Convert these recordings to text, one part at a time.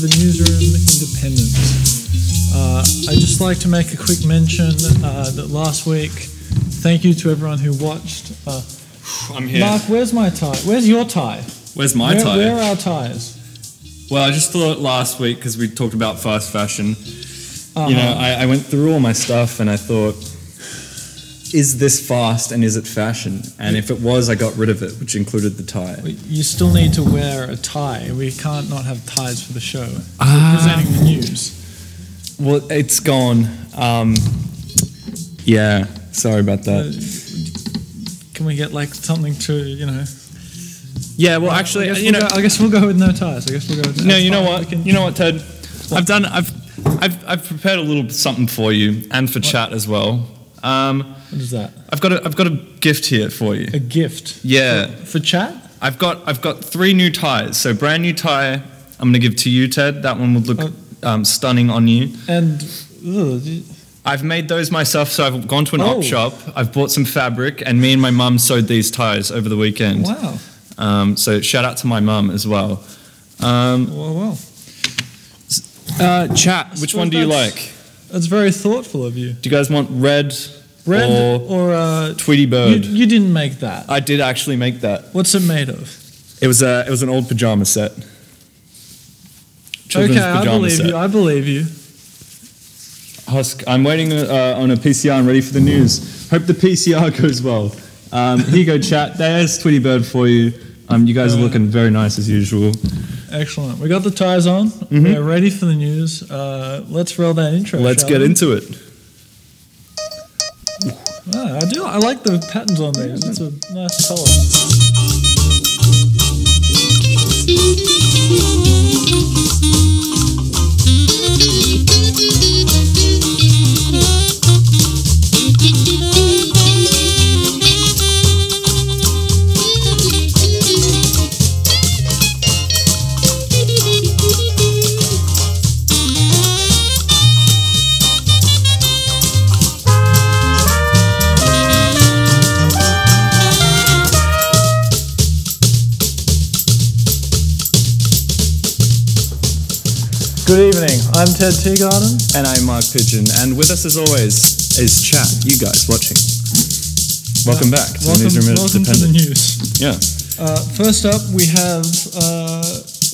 the Newsroom Independent. I'd just like to make a quick mention that last week, thank you to everyone who watched. I'm here. Mark, where's my tie? Where's your tie? Where's my tie? Where are our ties? Well, I just thought last week, because we talked about fast fashion, you know, I went through all my stuff and I thought, is this fast and is it fashion? And if it was, I got rid of it, which included the tie. You still need to wear a tie. We can't not have ties for the show. We're presenting the news. Well, it's gone. Yeah, sorry about that. Can we get like something to, you know? Yeah, well, actually, I guess we'll go with no ties. No, you know what? You know what, Ted? I've prepared a little something for you and for chat as well. What is that? I've got a gift here for you. A gift? Yeah. For chat? I've got 3 new ties. So brand new tie. I'm gonna give to you, Ted. That one would look stunning on you. And I've made those myself. So I've gone to an op shop. I've bought some fabric, and me and my mum sewed these ties over the weekend. Wow. So shout out to my mum as well. Well. Chat. Which one do you like? That's very thoughtful of you. Do you guys want red or Tweety Bird? You didn't make that. I did actually make that. What's it made of? It was an old pajama set. Children's pajama set. I believe you. Husk, I'm waiting on a PCR and ready for the news. Hope the PCR goes well. Here you go, chat. There's Tweety Bird for you. You guys are looking very nice as usual. Excellent. We got the ties on. Mm-hmm. We're ready for the news. Let's roll that intro. Let's get into it. I like the patterns on these. It's a nice colour. Good evening, I'm Ted Teagarden. And I'm Mark Pigeon, and with us as always is chat, you guys watching. Welcome back to the Newsroom Welcome to the news. Yeah. First up, we have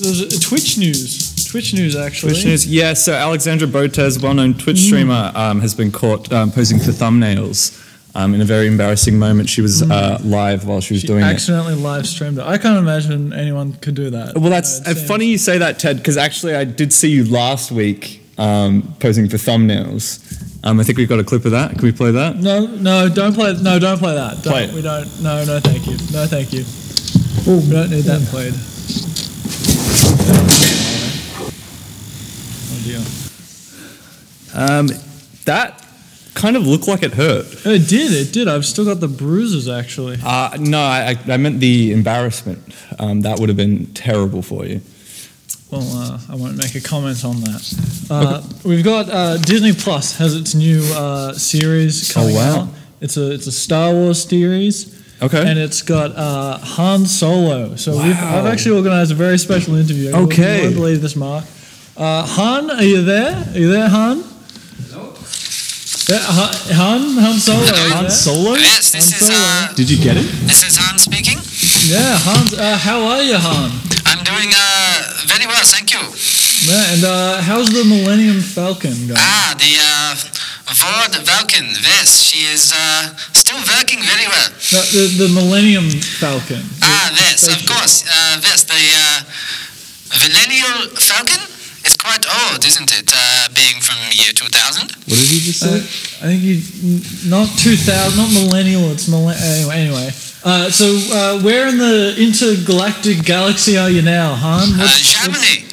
there's a Twitch news. Twitch news, actually. Twitch news, yeah, so Alexandra Botez, well-known Twitch streamer, has been caught posing for thumbnails. In a very embarrassing moment, she was live while she was doing it. She accidentally live streamed it. I can't imagine anyone could do that. Well, that's funny you say that, Ted, because actually I did see you last week posing for thumbnails. I think we've got a clip of that. Can we play that? No, don't play. No, don't play that. Play it. We don't. No, thank you. No, thank you. We don't need that played. Oh dear. That kind of looked like it hurt. It did. I've still got the bruises, actually. No, I meant the embarrassment. That would have been terrible for you. Well, I won't make a comment on that. We've got Disney Plus has its new series coming out. It's a Star Wars series. Okay. And it's got Han Solo. So I've actually organised a very special interview. Okay. You won't believe this, Mark. Han, are you there? Are you there, Han? Yeah, Han Solo. Han Solo? Yes, this is. Did you get it? This is Han speaking. Yeah, Han. How are you, Han? I'm doing very well, thank you. Yeah, and how's the Millennium Falcon going? The Vord Falcon. Yes, she is still working very well. No, the Millennium Falcon. Yes, of course. Yes, the Millennial Falcon. It's quite old, isn't it? Being from year 2000. What did you just say? I think not 2000, not millennial. It's anyway. So where in the intergalactic galaxy are you now, Han? Germany.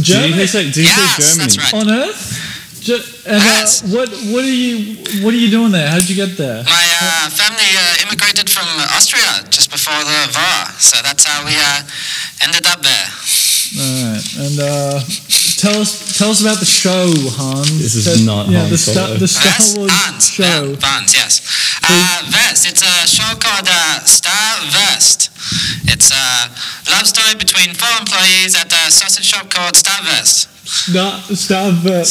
Germany. Did you say Germany? That's right. On Earth? Yes. What are you doing there? How'd you get there? My family immigrated from Austria just before the war, so that's how we ended up there. All right, and tell us about the show, Han. This is not Han Solo. The Star Wars show. Yes. Vest. It's a show called Star Vest. It's a love story between 4 employees at a sausage shop called Starburst. Starburst.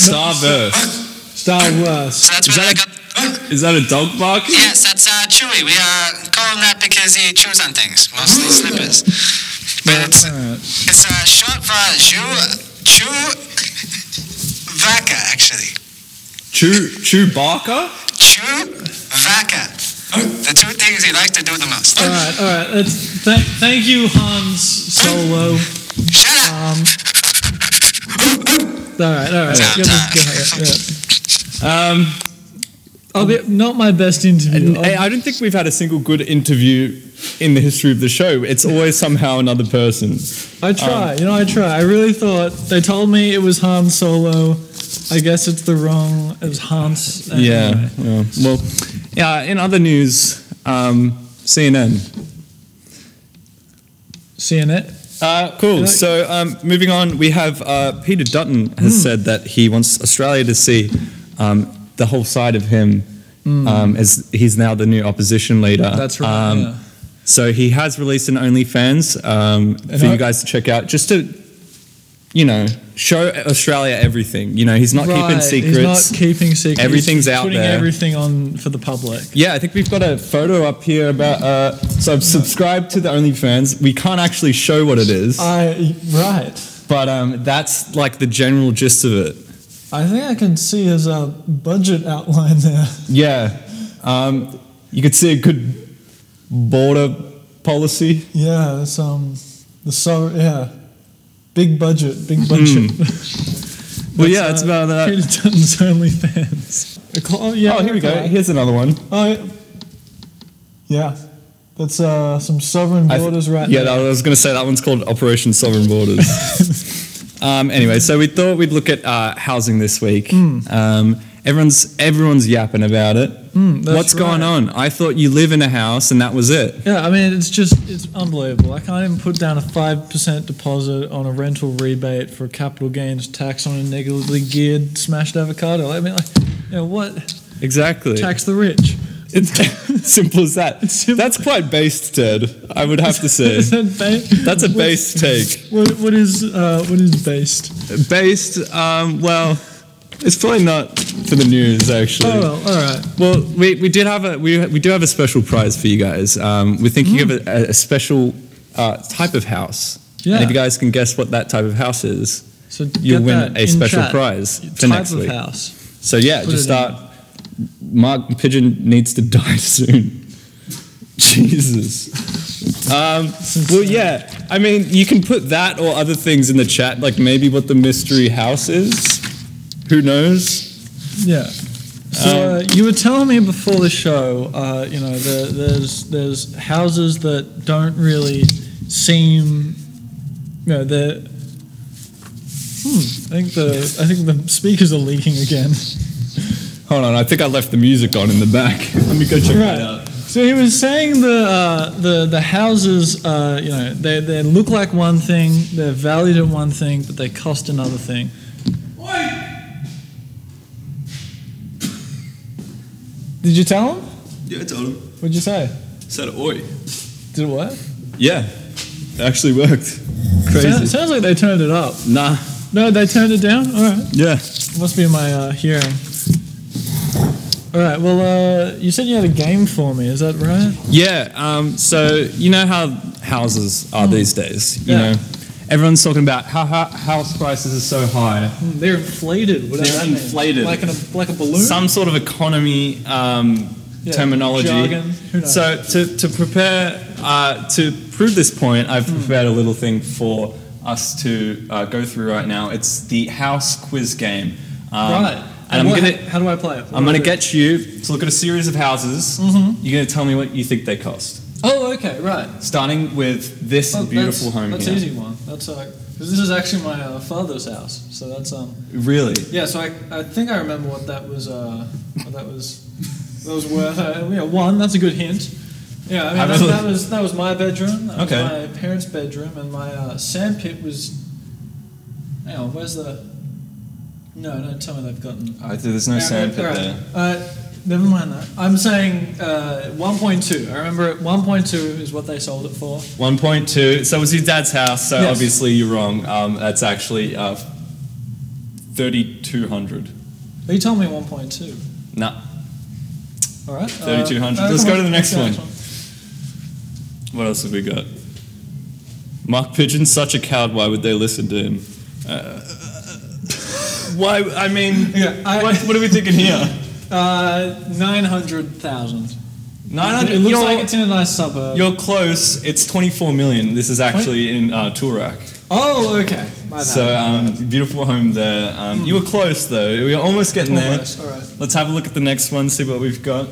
So that's where they got... Is that a dog barking? Yes, that's Chewy. We call him that because he chews on things, mostly slippers. But it's short for Chewbacca, actually. Chewbacca? Chewbacca. The 2 things he likes to do the most. All right. Thank you, Hans Solo. Shut up. All right. Time. Not my best interview. I don't think we've had a single good interview in the history of the show. It's always somehow another person. I try. I try. I really thought they told me it was Han Solo. I guess it's the wrong. It was Hans. Yeah. Well, in other news, CNN. Cool. So moving on, we have Peter Dutton has said that he wants Australia to see the whole side of him as he's now the new opposition leader. That's right. So he has released an OnlyFans for you guys to check out, just to, show Australia everything. He's not keeping secrets. He's not keeping secrets. Everything's out putting there. Everything on for the public. Yeah, I think we've got a photo up here about. So I've subscribed to the OnlyFans. We can't actually show what it is. Right. But that's like the general gist of it. I think I can see his budget outline there. Yeah. You could see a good border policy. Yeah, it's big budget. Well, yeah, it's about that. Peter Dutton's OnlyFans. Here we go. Here's another one. Yeah. That's some sovereign borders right there. Yeah, I was going to say that one's called Operation Sovereign Borders. Anyway, so we thought we'd look at housing this week. Everyone's yapping about it. What's going on? I thought you live in a house and that was it. Yeah, I mean, it's unbelievable. I can't even put down a 5% deposit on a rental rebate for capital gains tax on a negatively geared smashed avocado. I mean, what? Exactly. Tax the rich. It's simple as that. That's quite based, Ted. I would have to say. Is that based? That's a based take. What is based? Based. Well, it's probably not for the news, actually. Oh, well, all right. Well, we do have a special prize for you guys. We're thinking of a special type of house. Yeah. And if you guys can guess what that type of house is, so you'll win a special prize for next week. Type of house. So yeah, just start. Mark Pigeon needs to die soon. Jesus. Well, yeah. I mean, you can put that or other things in the chat, like maybe what the mystery house is. Who knows? Yeah. So you were telling me before the show, there's houses that don't really seem, they're. I think the speakers are leaking again. Hold on, I think I left the music on in the back. Let me go check that out. So he was saying the houses, they look like one thing, they're valued at one thing, but they cost another thing. Oi! Did you tell him? Yeah, I told him. What'd you say? I said oi. Did it work? Yeah, it actually worked. Crazy. Sounds like they turned it up. Nah. No, they turned it down? All right. Yeah. Must be my hearing. All right, well, you said you had a game for me, is that right? Yeah, so you know how houses are these days, you know? Everyone's talking about how house prices are so high. They're inflated. What does that mean? Inflated. Like a balloon? Some sort of economy terminology. Jargon. Who knows? So to prepare, to prove this point, I've prepared a little thing for us to go through right now. It's the house quiz game. Right. And how do I play it? I'm going to get you to look at a series of houses. You're going to tell me what you think they cost. Oh, okay, right. Starting with this beautiful home that's here. That's an easy one. That's because this is actually my father's house. So that's Really? Yeah. So I think I remember what that was. What that was worth. One. That's a good hint. Yeah. I mean that was my bedroom. That was my parents' bedroom, and my sandpit was. Hang on. Where's the? No, don't tell me they've gotten. There's no sandpit there. never mind that. I'm saying 1.2. I remember 1.2 is what they sold it for. 1.2. So it was your dad's house. So Yes. obviously you're wrong. That's actually 3,200. But you told me 1.2. Nah, All right. 3,200. Let's go to the next one. What else have we got? Mark Pigeon's such a coward. Why would they listen to him? Why? I mean, what are we thinking here? 900,000. 900. It looks like it's in a nice suburb. You're close. It's 24 million. This is actually in Toorak. Oh, okay. My bad. So beautiful home there. You were close though. We were almost getting Almost. there. All right. Let's have a look at the next one. See what we've got.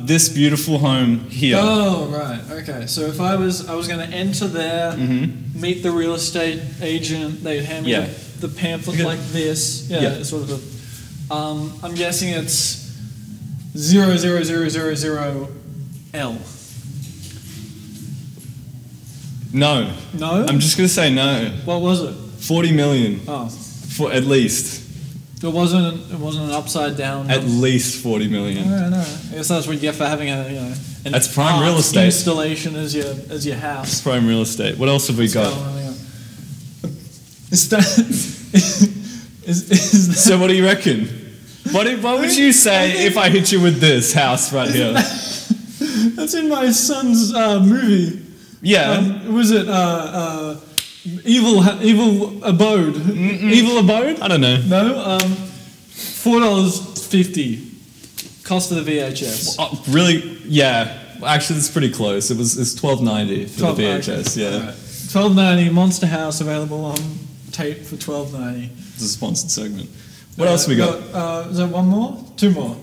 This beautiful home here. Oh, right. Okay. So if I was going to enter there, meet the real estate agent, they'd hand me the pamphlet like this. Yeah. Sort of. I'm guessing it's 00000L. No. No. I'm just gonna say no. What was it? 40 million. Oh, For at least. it wasn't an upside down. At least 40 million. No. I guess that's what you get for having an That's prime real art estate. installation as your house. Prime real estate. What else have we got? Is that So what do you reckon? What would you say if I hit you with this house right here? that's in my son's movie? Yeah. Was it Evil Abode? Evil Abode? I don't know. No. $4.50 cost of the VHS. Oh, really? Yeah. Actually, it's pretty close. It's $12.90 for the VHS. Yeah. Right. $12.90 Monster House available on tape for $12.90. It's a sponsored segment. What else we got? Is there one more? Two more.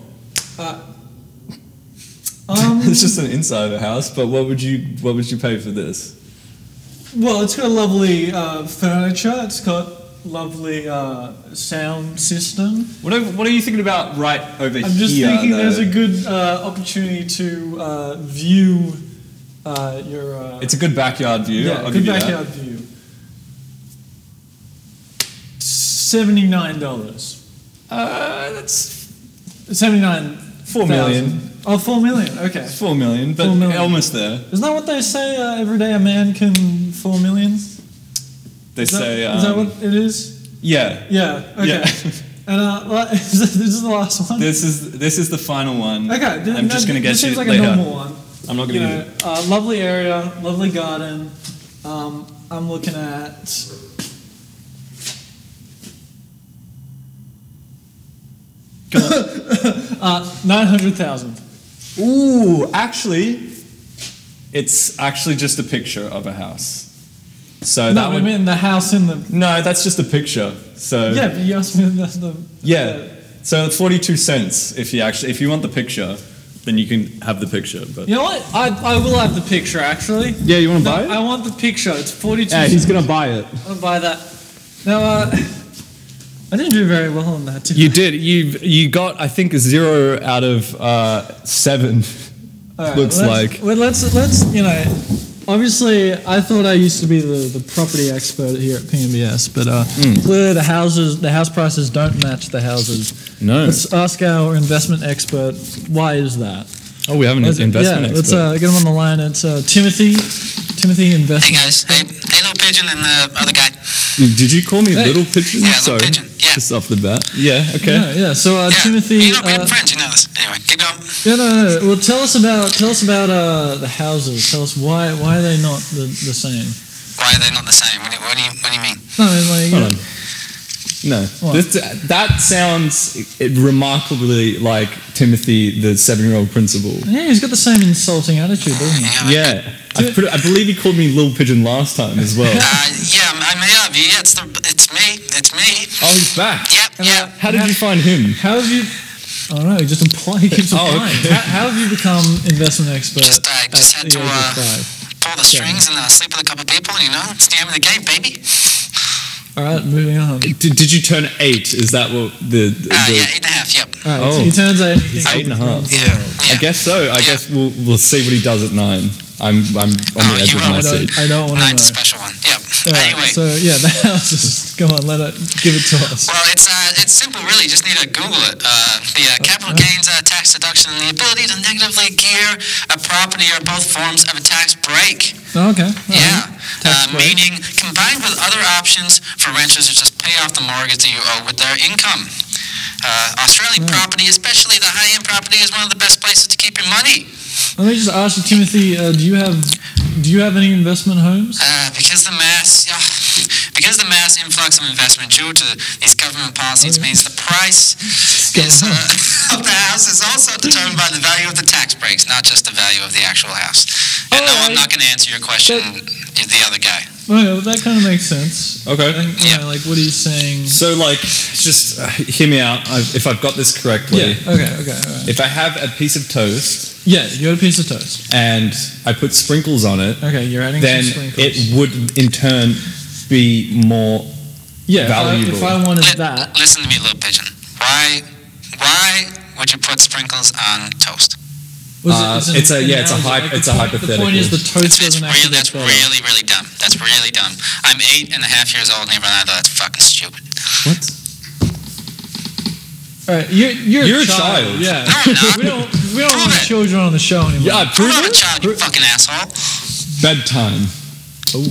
It's just an inside of a house, but what would you pay for this? Well, it's got lovely furniture. It's got lovely sound system. What are you thinking about right over here? I'm just thinking there's a good opportunity to view your. It's a good backyard view. Yeah, I'll good give you backyard view. $79. That's 79. 4 million. Oh, 4 million. Okay. It's 4 million, but 4 million. almost there. Isn't that what they say? Every day a man can 4 million. They say. Is that what it is? Yeah. Yeah. Okay. Yeah. And this is the last one. This is the final one. Okay. I'm just gonna get this you seems like later. a normal one. I'm not gonna give it. Lovely area, lovely garden. I'm looking at. Come on. 900,000. Ooh, actually, it's actually just a picture of a house. So No, I mean the house in the. No, that's just a picture. So Yeah, but you asked me the. yeah. So 42 cents if you want the picture, then you can have the picture. But You know what? I will have the picture actually. yeah, you want to buy it? I want the picture. It's 42. Yeah, he's gonna buy it. I'm gonna buy that. Now, I didn't do very well on that. Did You did. You got I think a 0 out of 7. All right, looks like. Let's obviously I thought I used to be the property expert here at PNBS, but clearly the house prices don't match the houses. No. Let's ask our investment expert why is that. Oh, we have an investment expert. Let's get him on the line. It's Timothy Investment. Hey guys, hey little pigeon and the other guy. Did you call me Little Pigeon? Yeah, Sorry. Little Pigeon. Yeah. Just off the bat. Yeah. Okay. Yeah. So Yeah, Timothy. you know, we're friends. You know this. Anyway, keep going. No. Well, tell us about the houses. Tell us why are they not the same? Why are they not the same? What do you mean? No, like, Hold on. No. What? That sounds remarkably like Timothy, the 7-year-old principal. yeah, he's got the same insulting attitude, doesn't he? Yeah. I believe he called me Little Pigeon last time as well. Yeah, I may have. Yeah, it's me. It's me. Oh, he's back. Yeah. How did you find him? How have you? I don't know. He just he keeps applying. Okay. How have you become investment expert Just had at to the age of 5? pull the strings and sleep with a couple people. You know, it's the name of the game, baby. All right, moving on. Did you turn 8? Is that what the Yeah, 8.5. Yep. All right, Oh. so he turns 8. He's 8.5. Yeah. I guess so. I guess we'll see what he does at 9. I'm on the edge of my seat. I don't want to Nine's a know. special one. Yep. Anyway. So yeah, the house is. Go on, give it to us. Well, it's simple, really. You just need to Google it. The capital gains tax deduction and the ability to negatively gear a property are both forms of a tax break. Oh, okay. Yeah. Meaning, combined with other options for renters, to just pay off the mortgage that you owe with their income. Australian property, especially the high-end property, is one of the best places to keep your money. Let me just ask you, Timothy. Do you have any investment homes? Because the mass influx of investment due to these government policies means the price of the house is also determined by the value of the tax breaks, not just the value of the actual house. And no, I'm not going to answer your question. The other guy. Well, that kind of makes sense. Okay. Like what he's saying. So, like, just hear me out. If I've got this correctly. Yeah. Okay. All right. If I have a piece of toast. Yeah, you have a piece of toast. And I put sprinkles on it. Okay, you're adding some sprinkles. Then it would, in turn, be more valuable. If I wanted that. Listen to me, little pigeon. Why would you put sprinkles on toast? It's a hypothetical. The point is the toast doesn't actually. That's really dumb. That's really dumb. I'm 8.5 years old, and even I thought that's fucking stupid. What? All right, you're a child. Yeah. No, I'm not. we don't want children on the show anymore. Yeah, prove I'm not it. a child, you fucking asshole. Bedtime. Oh,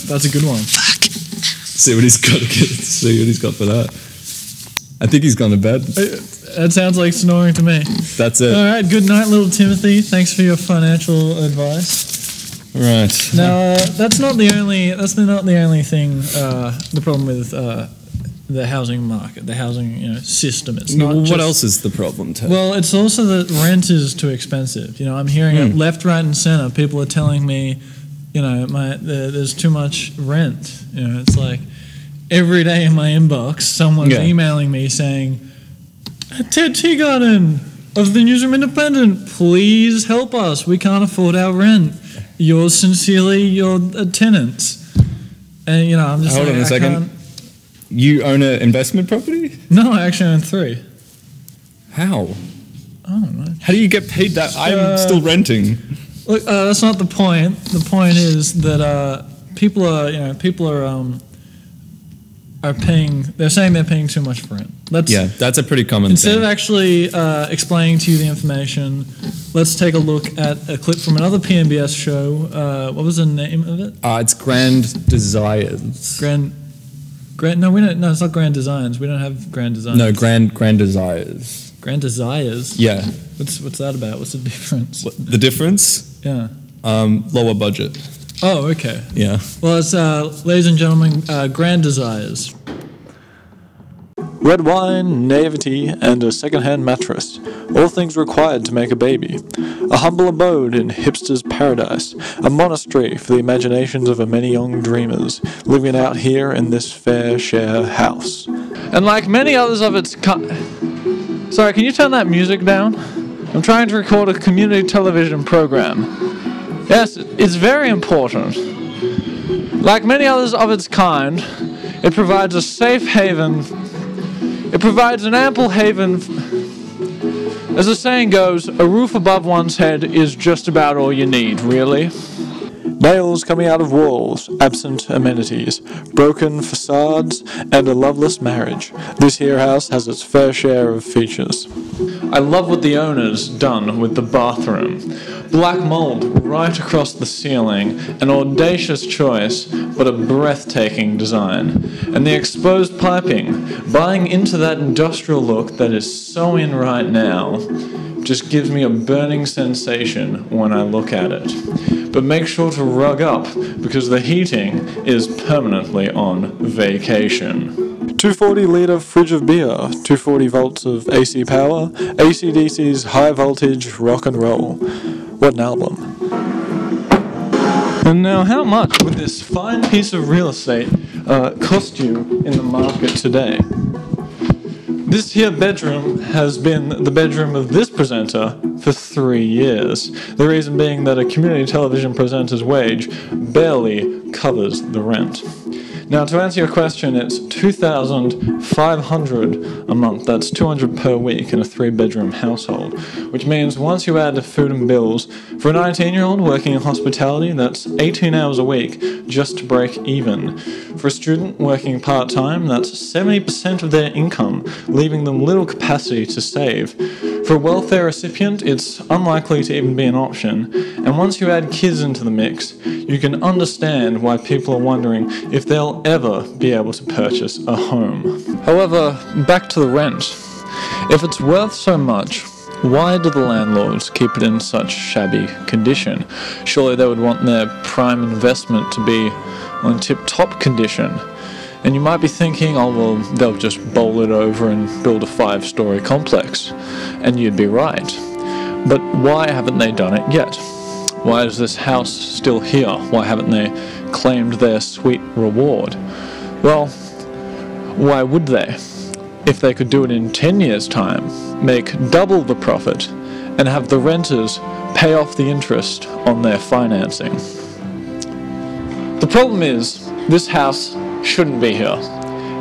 that's a good one. Fuck. See what he's got. See what he's got for that. I think he's gone to bed. That sounds like snoring to me. That's it. All right. Good night, little Timothy. Thanks for your financial advice. Right. Now, that's not the only thing. The problem with the housing market, the housing system. It's not. What else is the problem, Ted? Well, it's also that rent is too expensive. I'm hearing it left, right, and center. People are telling me, there's too much rent. It's like every day in my inbox, someone's emailing me saying, Ted Teagarden of the Newsroom Independent, please help us. We can't afford our rent. Yours sincerely, your tenants. And I'm just hold on a second. You own an investment property? No, I actually own 3. How? I don't know. How do you get paid that? I'm still renting. Look, that's not the point. The point is that people are paying. They're saying they're paying too much for rent. That's a pretty common Instead thing. of actually explaining to you the information, let's take a look at a clip from another PNBS show. What was the name of it? It's Grand Desires. No, we don't. No, it's not Grand Designs. We don't have Grand Designs. No, Grand Desires. Grand Desires. Yeah. What's that about? What's the difference? The difference? Yeah. Lower budget. Oh, okay. Yeah. Well, it's ladies and gentlemen, Grand Desires. Red wine, naivety, and a second-hand mattress. All things required to make a baby. A humble abode in hipster's paradise. A monastery for the imaginations of a many young dreamers, living out here in this fair share house. And like many others of its Sorry, can you turn that music down? I'm trying to record a community television program. Yes, it's very important. Like many others of its kind, it provides a safe haven. It provides an ample haven. As the saying goes, a roof above one's head is just about all you need, really. Nails coming out of walls, absent amenities, broken facades, and a loveless marriage. This here house has its fair share of features. I love what the owner's done with the bathroom. Black mold right across the ceiling, an audacious choice, but a breathtaking design. And the exposed piping, buying into that industrial look that is so in right now, just gives me a burning sensation when I look at it. But make sure to rug up, because the heating is permanently on vacation. 240-litre fridge of beer, 240 volts of AC power, AC/DC's high voltage rock and roll. What an album. And now, how much would this fine piece of real estate cost you in the market today? This here bedroom has been the bedroom of this presenter for 3 years. The reason being that a community television presenter's wage barely covers the rent. Now, to answer your question, it's $2,500 a month. That's $200 per week in a 3-bedroom household, which means once you add food and bills, for a 19-year-old working in hospitality, that's 18 hours a week just to break even. For a student working part-time, that's 70% of their income, leaving them little capacity to save. For a welfare recipient, it's unlikely to even be an option, and once you add kids into the mix, you can understand why people are wondering if they'll ever be able to purchase a home. However, back to the rent. If it's worth so much, why do the landlords keep it in such shabby condition? Surely they would want their prime investment to be on tip-top condition. And you might be thinking, oh well, they'll just bowl it over and build a 5-story complex. And you'd be right. But why haven't they done it yet? Why is this house still here? Why haven't they claimed their sweet reward? Well, why would they? If they could do it in 10 years' time, make double the profit, and have the renters pay off the interest on their financing. The problem is, this house shouldn't be here,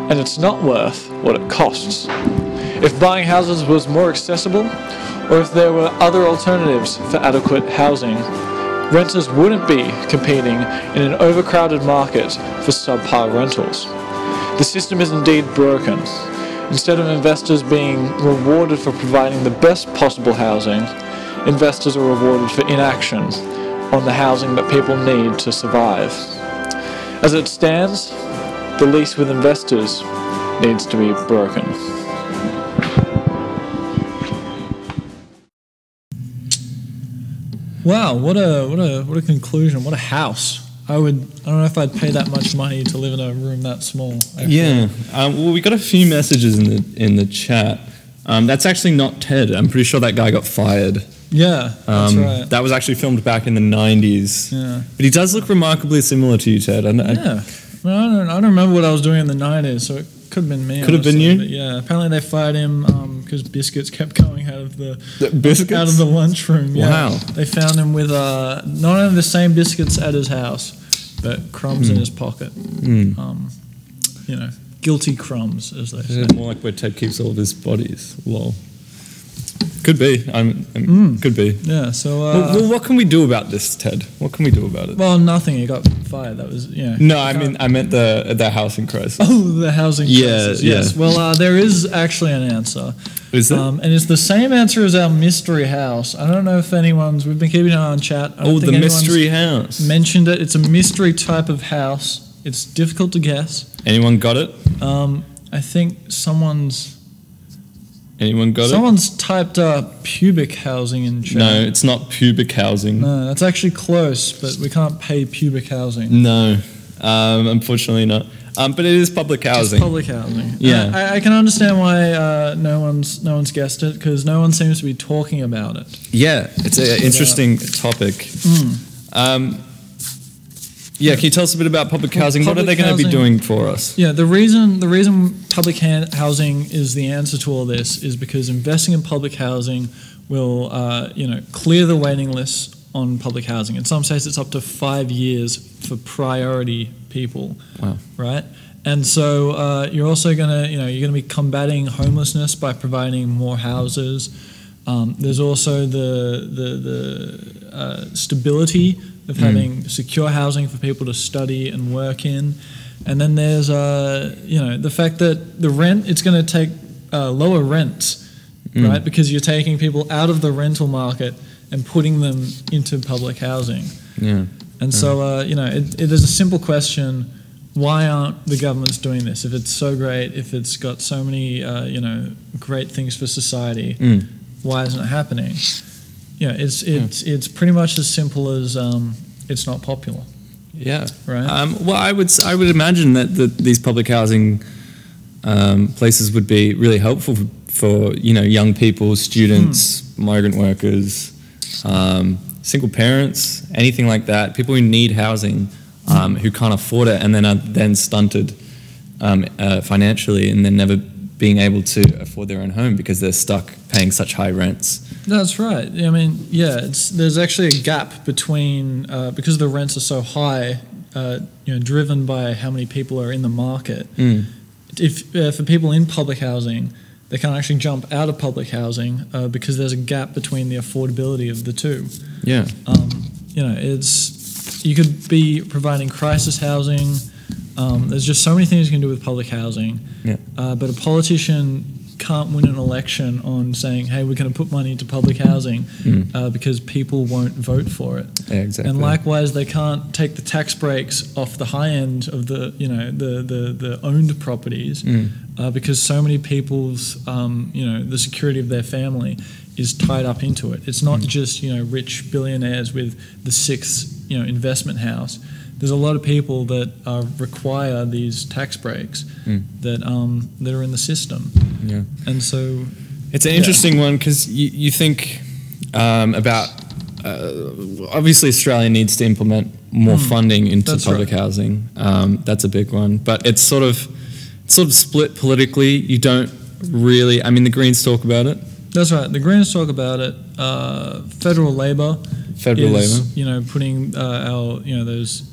and it's not worth what it costs. If buying houses was more accessible, or if there were other alternatives for adequate housing, renters wouldn't be competing in an overcrowded market for subpar rentals. The system is indeed broken. Instead of investors being rewarded for providing the best possible housing, investors are rewarded for inaction on the housing that people need to survive. As it stands, the lease with investors needs to be broken. Wow, what a conclusion! What a house! I don't know if I'd pay that much money to live in a room that small. Yeah. Well, we got a few messages in the chat. That's actually not Ted. I'm pretty sure that guy got fired. Yeah, that's right. That was actually filmed back in the 90s. Yeah. But he does look remarkably similar to you, Ted. Yeah. Well, I don't remember what I was doing in the 90s, so it could have been me. Could have been you? But yeah, apparently they fired him because biscuits kept going out of the lunchroom. Yeah. Wow. They found him with not only the same biscuits at his house, but crumbs in his pocket. Guilty crumbs, as they say. More like where Ted keeps all of his bodies. Lol. Could be. Could be. Yeah. So. Well, what can we do about this, Ted? What can we do about it? Well, nothing. He got fired. That was No, I meant the housing crisis. Oh, the housing crisis. Yeah. Yes. Well, there is actually an answer. Is there? And it's the same answer as our mystery house. I don't know if we've been keeping an eye on chat. The mystery house. Mentioned it. It's a mystery type of house. It's difficult to guess. Anyone got it? I think someone's typed pubic housing in chat. No, it's not pubic housing. No, that's actually close, but we can't pay pubic housing. No, unfortunately not. But it is public housing. It's public housing. Yeah, I can understand why no one's guessed it, because no one seems to be talking about it. Yeah, it's an interesting topic. Yeah, can you tell us a bit about public housing? What are they going to be doing for us? Yeah, the reason public housing is the answer to all this is because investing in public housing will clear the waiting lists on public housing. In some states, it's up to 5 years for priority people. Wow! Right, and so you're also you're gonna be combating homelessness by providing more houses. There's also the stability of having secure housing for people to study and work in. And then there's the fact that the rent, it's going to take lower rents, right? Because you're taking people out of the rental market and putting them into public housing. Yeah. And so it is a simple question: why aren't the governments doing this? If it's so great, if it's got so many great things for society, why isn't it happening? It's pretty much as simple as it's not popular. Yeah. Right. Well, I would imagine that these public housing places would be really helpful for young people, students, migrant workers, single parents, anything like that. People who need housing, who can't afford it, and then are then stunted financially, and then never being able to afford their own home because they're stuck paying such high rents. That's right. I mean, there's actually a gap between, because the rents are so high, driven by how many people are in the market. If for people in public housing, they can't actually jump out of public housing because there's a gap between the affordability of the two. Yeah. You could be providing crisis housing. There's just so many things you can do with public housing. Yeah. But a politician can't win an election on saying, hey, we're going to put money into public housing because people won't vote for it. Yeah, exactly. And likewise, they can't take the tax breaks off the high end of the owned properties because so many people's, the security of their family is tied up into it. It's not just, rich billionaires with the sixth, investment house. There's a lot of people that require these tax breaks that are in the system. Yeah. And so it's an interesting one because you think about obviously Australia needs to implement more funding into public housing. That's a big one, but it's sort of split politically. You don't really. I mean, the Greens talk about it. That's right. The Greens talk about it. Federal Labor is, putting our those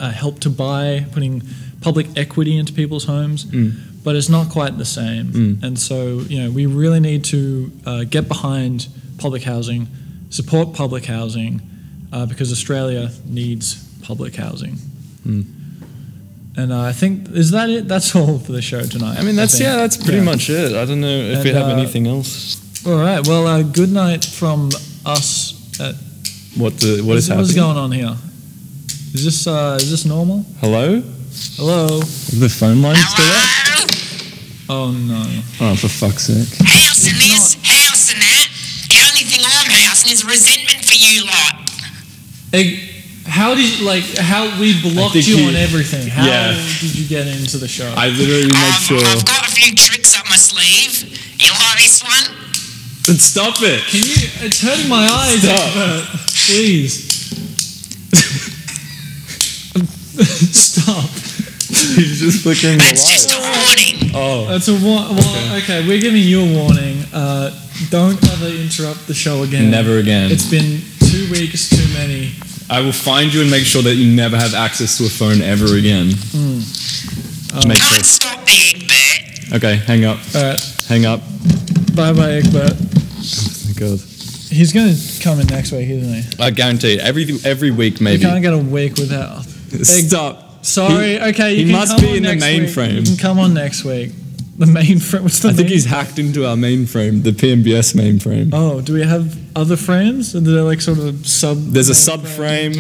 help to buy, putting public equity into people's homes, but it's not quite the same. And so, we really need to get behind public housing, support public housing, because Australia needs public housing. And I think, is that it? That's all for the show tonight. I mean, that's pretty much it. I don't know if we have anything else. All right. Well, good night from us. What is happening? What's going on here? Is this normal? Hello? Hello? Is the phone line still up? Oh, no. Oh, for fuck's sake. Housing this, housing that. The only thing I'm housing is resentment for you lot. How we blocked you on everything. How did you get into the show? I literally made sure. I've got a few tricks up my sleeve. You like this one? Then stop it. Can you? It's hurting my eyes. Stop. Please. Stop. He's just flickering the light. That's just a warning. Oh. That's a warning. Well, okay, we're giving you a warning. Don't ever interrupt the show again. Never again. It's been 2 weeks too many. I will find you and make sure that you never have access to a phone ever again. Can't stop the Egbert. Okay, hang up. All right. Hang up. Bye, Egbert. Oh my God. He's going to come in next week, isn't he? I guarantee it. Every week, maybe. You can't get a week without. Stop. Sorry. Okay, you he can must come be on in the next mainframe. week. You can come on next week. The mainframe. What's the? I think he's hacked into our mainframe, the PMBS mainframe. Oh, do we have other frames? Are there like sort of sub? There's a subframe,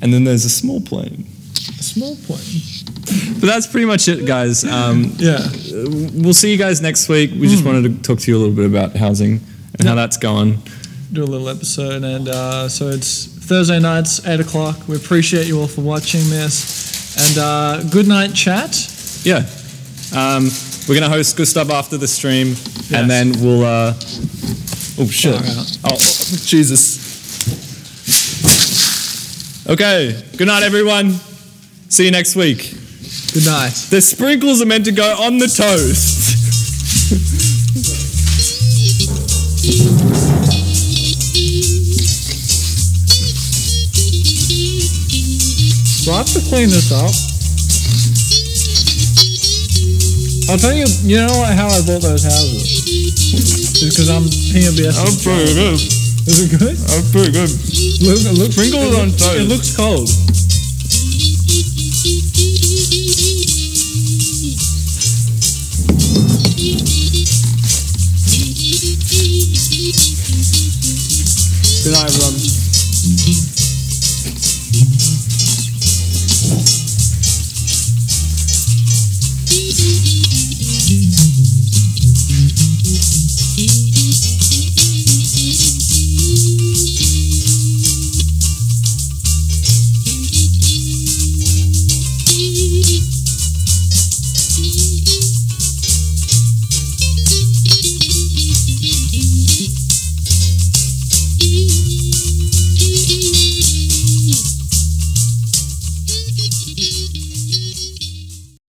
and then there's a small plane. A small plane. But that's pretty much it, guys. Yeah. We'll see you guys next week. We just wanted to talk to you a little bit about housing and how that's going. Do a little episode, and so it's Thursday nights, 8 o'clock. We appreciate you all for watching this, and good night, chat. Yeah. We're going to host Gustav after the stream, and then we'll... oh, shit. Oh, Jesus. Okay. Good night, everyone. See you next week. Good night. The sprinkles are meant to go on the toast. So I have to clean this up. I'll tell you, you know how I bought those houses? It's because I'm PMBS. Oh, pretty good. Is it good? Oh, pretty good. Look, Sprinkles on toast. It looks cold.